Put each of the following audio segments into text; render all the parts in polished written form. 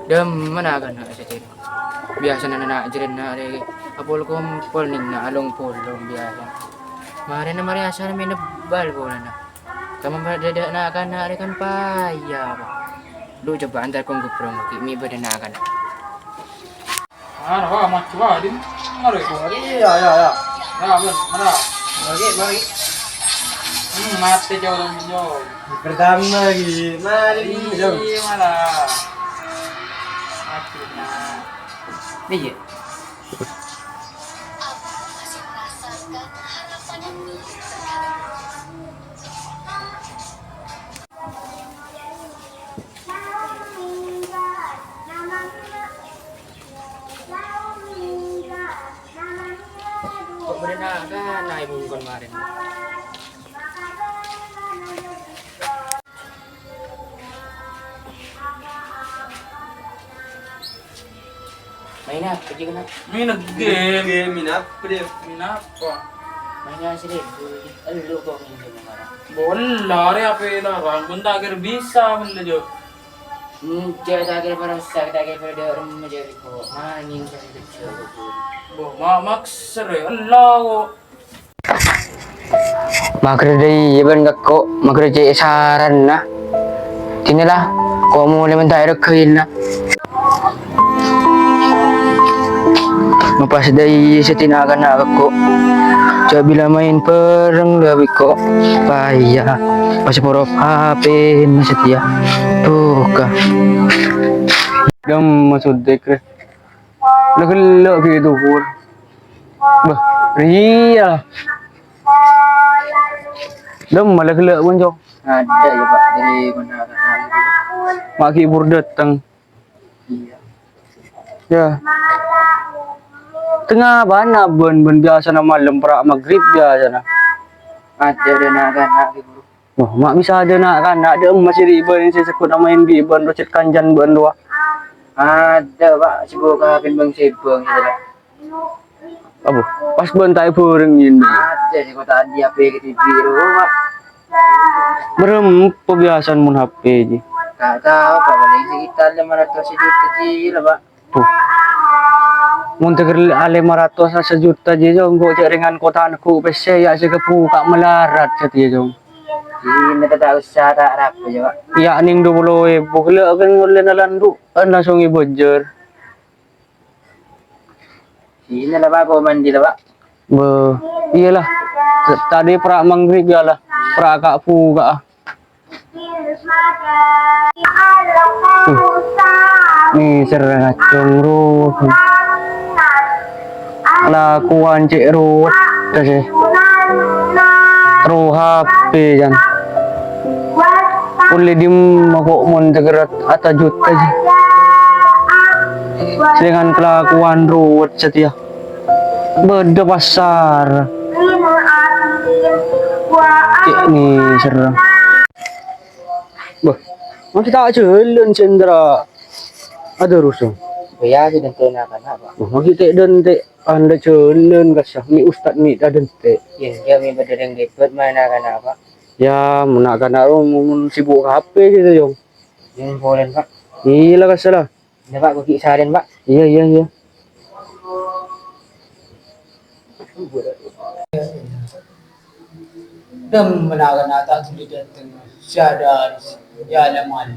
Dem mana kan na sa tin. Biasa na jiren na re apol kumpul ning na along pulong biasa. Mare na mare asa na may nabal ko na. Kamu dada na kan na re kan paya ba. Lu coba antar kong gupro mi beda na kan. Ano ka, matsuwa din. Ano ito? Iya, ya, ya. Mana? Bagi. Mati jauh dong jauh. Pertama lagi. Mari, jom. Iya malah. Mati na. Iya. Kok beda na kan na ibu kon kemarin. Main na, pergi ka na. May nag-game. Game, minap, pre. Minapa. Main na sila. Alu ko ang hindi mo marah. Wala rin apa larang. Bunda agar bisa wala jo. Dia tak kira para sak tak kira pada orang menjadi ko. Maning sa kecil ko. Bo, makser eh. Allah ko. Makredai iban gakko makredai saran na. Tinilah ko mo leman tayo kail na. Mapas dari sa tinaga na ako. Coba bila main perang gabi ko. Paya. Pas puro HP na setia. Tuh ka. Dam masud dek. Laglo gitu pur. Bah, ria. Dam malaglo pun jong. Ada ya Pak dari mana kan. Maki pur datang. Iya. Ya. Tengah bana ben biasa na malam pra maghrib biasa na. Ada na kan bro. Oh, mak bisa ada nak kan ada masih riban saya sekut main di ban rocet kanjan ban dua. Ada Pak sibuk kapin bang sibuk gitu lah. Apa? Pas ban tai bareng ini. Ada sih kota dia HP ke TV Pak. Berem kebiasaan mun HP ji. Tak tahu Pak paling sekitar 500 juta kecil Pak. Tuh. Muntik ale 500 sejuta je jong go jaringan kota anku PC ya se kepu kak melarat setia jong. Ini tak usah tak rap je Pak. Ya ning 20 bukle kan ngule nalandu langsung ibojer. Ini lah Pak ko mandi lah Pak. Be, iyalah. Tadi pra maghrib ya lah. Pra kak pu kak. Nih serang congro. Lakuan cek ruwet sih. Terus HP jan. Boleh dim aku mon tegerat ata juta sih. Dengan kelakuan ruwet setia. Beda pasar. Ini serang. Bah, masih tak jalan cendera. Ada rusuh. Ya sih dente nak apa? Masih tak dente anda jalan kasih. Mi ustad mi tak dente. Ya, ya mi berdeng depet mana kan apa? Ya, menakan mun sibuk HP gitu jong. Yang boleh Pak. Iya lah kasih lah. Ya Pak, kaki seharian Pak. Iya. Dam menakan atas sulit datang syadar ya lamal.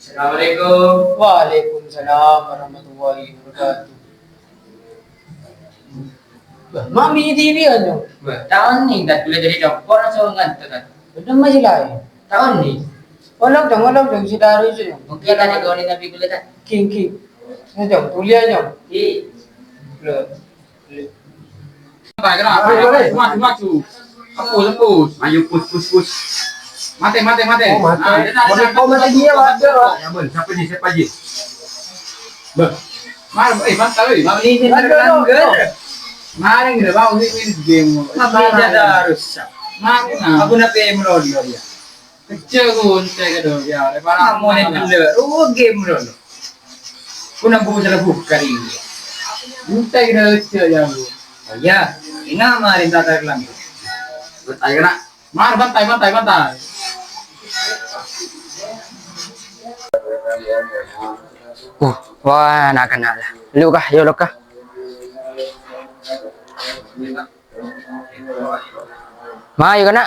Assalamualaikum. Waalaikumsalam warahmatullahi wabarakatuh. Mami TV ano? Tahun ni dah boleh jadi doktor langsung ngantuk. Betul masih lain. Tahun ni. Walau dong si Daru itu. Mungkin ada kau ni tapi kulit tak. King. Jom tulia jom. Tak kena. Maju. Hapus. Maju push. Mate. Oh, mate. Mate dia wajar. Ya bel, siapa je? Bel. Mar, mantap oi. Mami ni terang ke? Maring ni bau ni game. Mami dah rusak. Mana? Aku nak pay mula dia. Kecil pun saya kata ya. Kamu ni benar. Game mula. Aku nak buat salah buka ini. Minta kena kecil ya lu. Oh ya, ina marin tak terlang. Bantai kena. Mar bantai. Wah, nak kenal lah. Lu kah, yo lo kah? Ma, yo kana.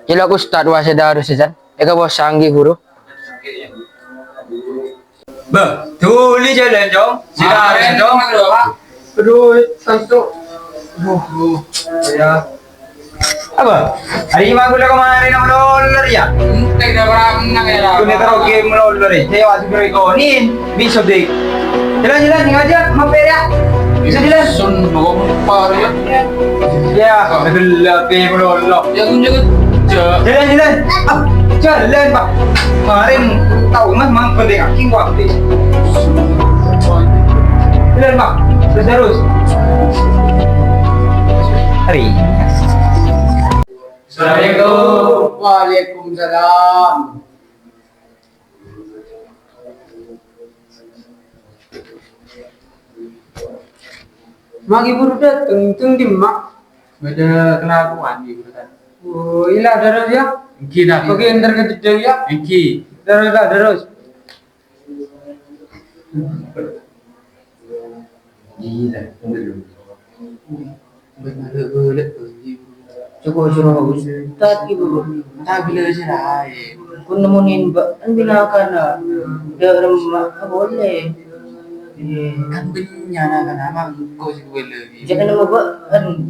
Yo lo aku start wa seda harus sejan. Eka bos sanggi guru. Bah, tuli jalan jom. Silakan jom. Aduh, tentu. Ya. Apa? Hari ini aku dah kemarin nak melolor ya. Tak ada orang nak ya. Aku ni taruh game melolor ni. Saya waktu beri kau ni bisa dek. Jalan tinggal aja, mampir ya. Bisa jalan. Sun nombor ya. Ya, betul game melolor. Jangan. Jalan. Ah, jalan pak. Kemarin tahu mas mang penting aking waktu. Jalan pak. Terus. Hari. Assalamualaikum. Waalaikumsalam. Mak ibu datang, tung di mak. Beda kelakuan ibu kan. Oh, ilah darah ya. Engki dah. Oke, ntar ke jejak ya. Engki. Darah terus. Gila. Benar boleh. Coba suruh Ustaz ibu. Tak bila cerai. Kun nemuin mbak, kan binakan na. Dia rumah, boleh. Kan benyana kan ama kau sih boleh. Jangan nama mbak, kan.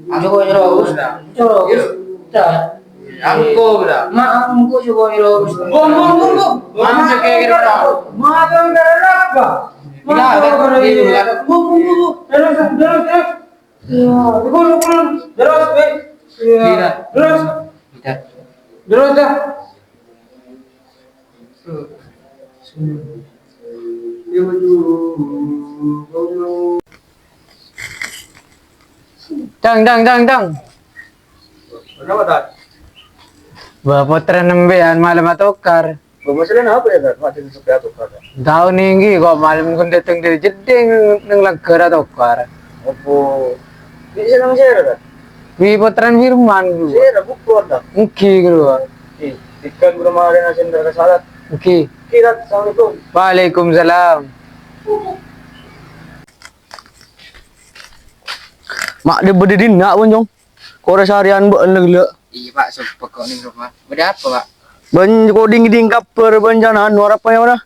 Coba suruh Ustaz. Suruh Ustaz. Aku dah. Maaf, aku coba suruh Ustaz. Bom. Mana kayak gitu dah. Maaf, enggak ada apa. Tidak ada di luar. Terus. Ya, pulang. Terus, be. Tidak. Terus. Tidak. Terus dah. Dang. Kenapa tak? Bapak tren nembean malam atukar. Masalah apa ya tak? Macam seperti apa kata? Tahu nih kok malam kun datang dari jeding nang lagar atukar. Apa? Bisa nama saya tak? Wi potran firman guru. Saya dah buku tak? Engki guru. Ikan bermain nasi darah salat. Engki. Kira assalamualaikum. Waalaikumsalam. Mak dia berdiri nak pun jong. Kau dah seharian buat leg. Iya pak, so pokok ni rumah. Beda apa pak? Ben ko ding kapper benjana anu apa ya mana?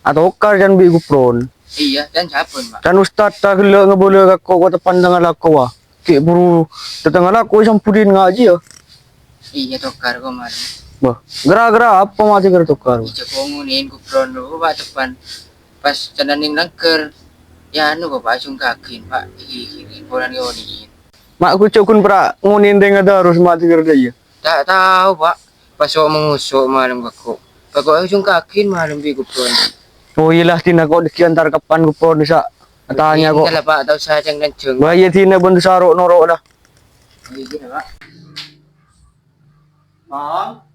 Atau kar jan bi gupron. Iya, dan siapa pak? Kan ustaz tak gele ngebole ka ko pandang ala ko wa. Ki buru tetang ala ko sampudin ngaji ya. Iya tokar ko malam. Bah, gara-gara apa mati gara tukar. Iya ko ngunin ko prono ko pak depan. Pas cananing langker. Ya anu ko pak sungkakin pak. Iki bulan ngoni. Mak ku cukun pra ngunin dengan harus mati gara dia. Tak tahu pak. Pas so mengusuk malam ko. Pokok sungkakin malam bi ko prono. Oh iyalah tina ko dikiantar kapan gupron sa. Tanya ko. Kalau pak tahu saya jangan jeng. Bahaya tina ben sarok norok dah. Iya pak. Bang.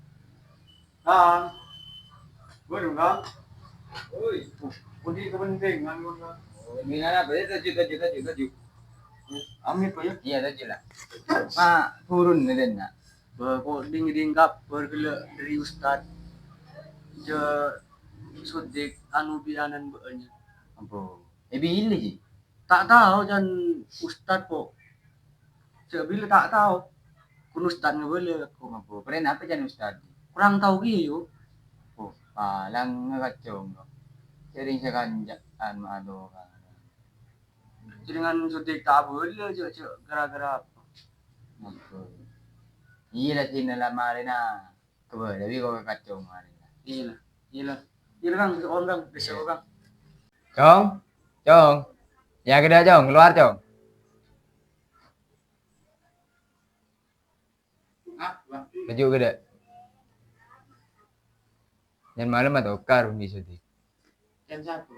Boleh bang. Oi. Kunci kepenting kan. Ini apa ya? Taju. Amit pa ya. Iya taju lah. Pak turun ni din na. Ko ding kapper gele dari Ustaz. Je sudik anu bianan beanya. Apa? Bila je? Tak tahu dan Ustaz kok. Bila tak tahu. Kun Ustaz ngebele Kung apa? Pernah apa jangan ustad? kurang tahu giyo. Oh, palang ngakacong. Sering sa kanjaan maado ka. Dengan sudik tak boleh je gara-gara apa. Apa? Iya lah sinalamarin na. Kaba, tapi ko kakacong marin na. Iyalah bang, orang bisa bang. Chong. Ya kita Chong, keluar Chong. Baju ke dak? Dan malam atau kar di syuting. Jam satu.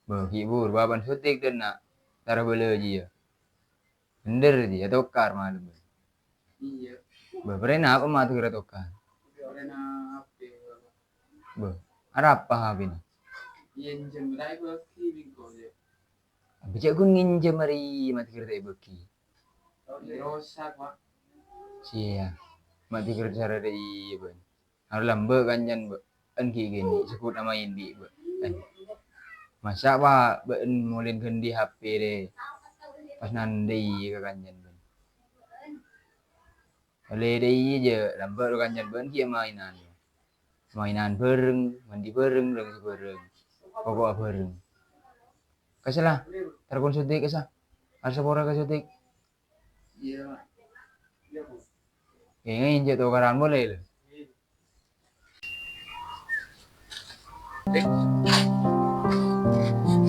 Menghibur, baban syuting dan nak taruh bola je ya. Bener je atau kar malam. Iya. Pernah apa matu kira tokar? Karena apa? Ada apa habis? Yang jemrai baki bingko je. Bijak kun nginjem mari mati kira tak beki. Rosak pak. Sia. Mati kira cara dari ban. Harus lambe kanjan be. En ki gini sebut nama indi be. En. Masa pak ben mulin kendi HP deh. Pas nandai ke kanjan ben. Oleh deh je lambe do kanjan ben ki mainan. Mainan bareng, mandi bareng, dengan bareng. Pokok bareng. Kasalah, terkon sudik kasah. Asa pora ka sudik. Iya. Kaya inje to karan boleh le.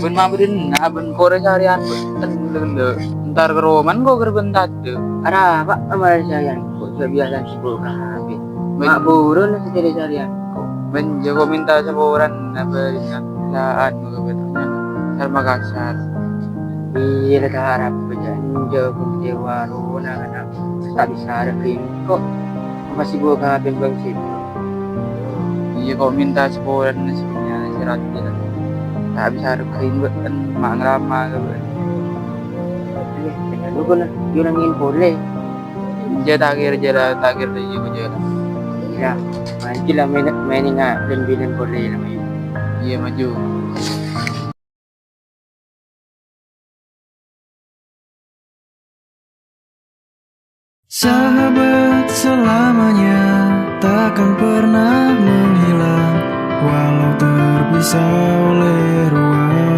Ben mabrin na ben kore sarian ben le. Entar ke roman kok kerbentat de. Ara pak amal sayang kok biasa sibuk kabeh. Mak burun sejadi sarian. Ben jago minta saboran na berikan laan mo kabetnya. Sar Makassar. Iya dah harap berjanji pun dewa rona kana tak bisa ada krim kok masih gua kabeh bang sip. Iya kok minta saboran na sebenarnya si Rati lah. Tak bisa rekein ben mak ngrama ke ben. Iya, dengan lu kan dia ngin boleh. Je takir deh juga je. Ya, nanti lah mainin dan bilang boleh lah main. Iya maju. Sahabat selamanya takkan pernah menghilang, walau terpisah oleh ruang.